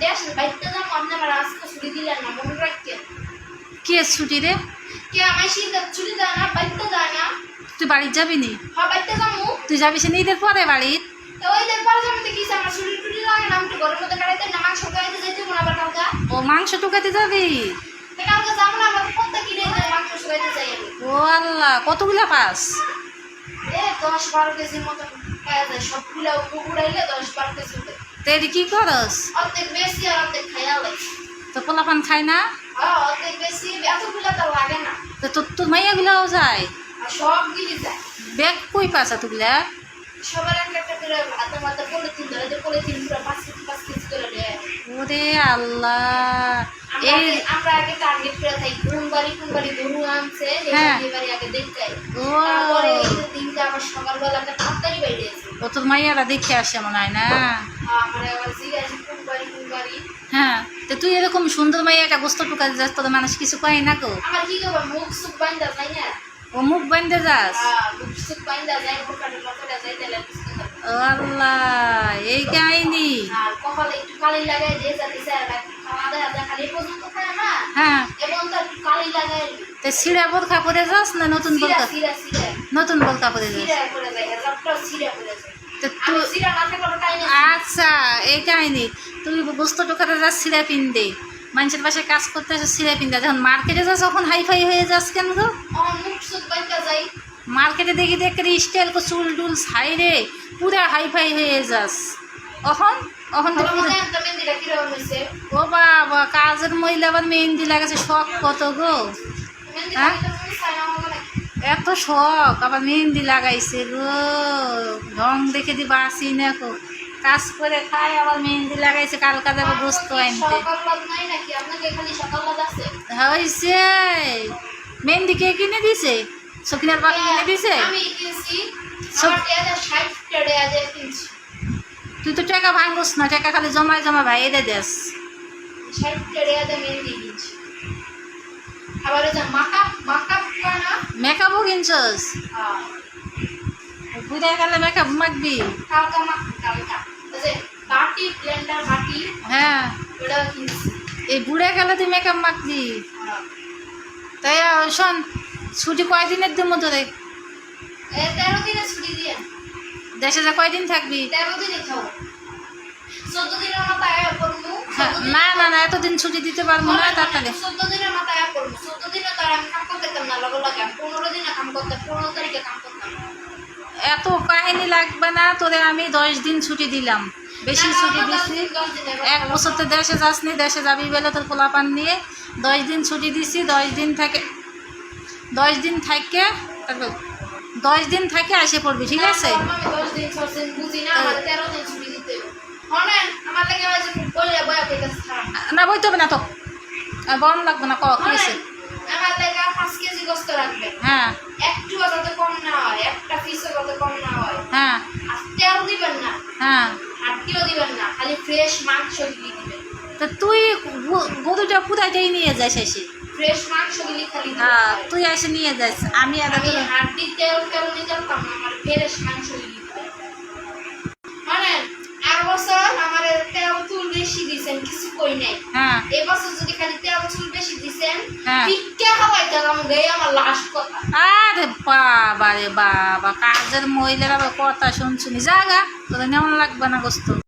দেশ বাইতে যাম আপনি আমার আজকে ছুটি দিলেন না মনে রাখতে কে ছুটি রে কে আমার শীত ছুটি দেয় না বাইতে যায় না তুই বাড়ি যাবি নি হ্যাঁ বাইতে যামু তুই যাবি সে ঈদের পরে বাড়ি তো ওই দিন পরে আমি দেখিস আমার ছুটি টুটি লাগে না আমি তো ঘরের মধ্যে কাটাইতে না মাংস খাইতে যাইতে মনে আবার কালকা ও মাংস টুকাতে যাবি তো কালকে যাবো না আমার কোনটা কিনে দেয় মাংস খাইতে যাই আমি ও আল্লাহ কতগুলা পাস 10-12 কেজির মতো খাওয়া যায় সবগুলা উড়াইলে 10-12 কেজি হবে তেরি কি করস অর্ধেক বেশি আর অর্ধেক খাইয়া লাগে তো পোলাপান খায় না হ্যাঁ অর্ধেক বেশি এতগুলা তো লাগে না তো তোর মাইয়াগুলাও যায় আর সব গিলি যায় ব্যাগ কই পাসা তুগুলা সবার একটা করে হাতে মাথা পলিথিন ধরে যে পলিথিন পুরো 5 কেজি করে দেয় ওরে আল্লাহ এই আমরা আগে টার্গেট করে থাকি কোন বাড়ি গরু আনছে এই বাড়ি আগে দেখাই ও তারপরে এই দিনটা আবার সকালবেলা একটা তাড়াতাড়ি বাইরে আছে ও তোর মাইয়ারা দেখে আসে মনে হয় না আমরা আবার জিজ্ঞাসা কোন বাড়ি হ্যাঁ তো তুই এরকম সুন্দর মাইয়া একটা গোস্ত টুকাতে যাস তোর মানুষ কিছু কয় না গো আমার কি করবো মুখ সুখ বাইন্দা যাই না ও মুখ বান্ধে যাস মুখ সুখ বাইন্দা যাই বোকাটা লকটা যাই তাহলে ও আল্লাহ এই কাহিনী আর কপালে একটু কালি লাগাই দিয়ে যাতে স্যার খাওয়া দাওয়া খালি পর্যন্ত খায় না হ্যাঁ এবং তার কালি লাগাই তো সিরা বোরখা পরে যাস না নতুন বোরখা সিরা নতুন বোরখা পরে যাস সিরা করে যায় রক্তটা সিরা করে যায় তো তুই তুই সিরা না থাকলে টাই না আচ্ছা এই কাহিনী তুই গোস্ত টুকাতে যাস সিরা পিন দে মানুষের বাসায় কাজ করতে আসে সিরা পিন দে যখন মার্কেটে যাস তখন হাইফাই হয়ে যাস কেন গো মুখ সুখ বাইন্দা যাই মার্কেটে দেখি দেখে স্টাইল কো চুল টুল সাইরে পুরা হাইফাই হয়ে যাস অখন অখন তো পুরা মেহেন্দিটা কিরকম হয়েছে ও বাবা কাজের মহিলা আবার মেহেন্দি লাগাছে শখ কত গো হ্যাঁ এত শখ আবার মেহেন্দি লাগাইছে গো রং দেখে দি বাসি নাকো কাজ করে খায় আবার মেহেন্দি লাগাইছে কালকা যাবে গোস্ত আনতে হয়েছে মেহেন্দি কে কিনে দিছে সকিনার বাবা কিনে দিছে তুই তো টাকা ভাঙস না টাকা খালি জমায় জমা ভাই এদের দেশ মেকআপও কিনছস বুঝে গেলে মেকআপ মাখবি হ্যাঁ এই বুড়ে গেলে তুই মেকআপ মাখবি তাই শোন ছুটি কয়দিনের দিন মতো রে 13 দিনের ছুটি দিয়ে দেশে যা কয়দিন থাকবি 13 দিনে খাও 14 দিনের মাথায় আয়া করবো না না না এতদিন ছুটি দিতে পারবো না তাড়াতাড়ি 14 দিনের মাথায় আয়া করবো 14 দিনে তো আর আমি কাম করতাম না লগে লগে 15 দিনে কাম করতাম 15 তারিখে কাম করতাম এত কাহিনী লাগবে না তোরে আমি 10 দিন ছুটি দিলাম বেশি ছুটি দিছি 1 বছর তো দেশে যাসনি দেশে যাবি বলে তোর পোলাপান নিয়ে 10 দিন ছুটি দিছি 10 দিন থেকে 10 দিন থাকে তারপর 10 দিন থেকে আসে পড়বি ঠিক আছে আমি 10 দিন 6 দিন বুঝি না আমার 13 দিন ছুটি দিতে হনেন আমার লাগে আজ বলে বয়া কইতাছ না বইতে হবে না তো আর বন লাগবে না কি আছে আমার লাগে 5 কেজি গোস্ত রাখবে হ্যাঁ একটু যাতে কম না হয় একটা পিসও যাতে কম না হয় হ্যাঁ আর তেল দিবেন না হ্যাঁ আটকিও দিবেন না খালি ফ্রেশ মাংস দিবেন তো তুই গরুটা পুরাইটাই নিয়ে যাস এসে ফ্রেশ মাংস গুলি খালি হ্যাঁ তুই এসে নিয়ে যাস আমি আর আমি হাড্ডি তেল নিতে পারতাম না আমার ফ্রেশ মাংস গুলি মানে আর বছর আমার তেল চুল বেশি দিছেন কিছু কই নাই হ্যাঁ এই বছর যদি খালি তেল চুল বেশি দিছেন হ্যাঁ ভিক্ষা খাওয়াইতে আমি গই আমার লাস্ট কথা আরে বাবা রে বাবা কাজের মহিলারা কথা শুনছুনি জাগা তোদের নেমন লাগবে না গোস্ত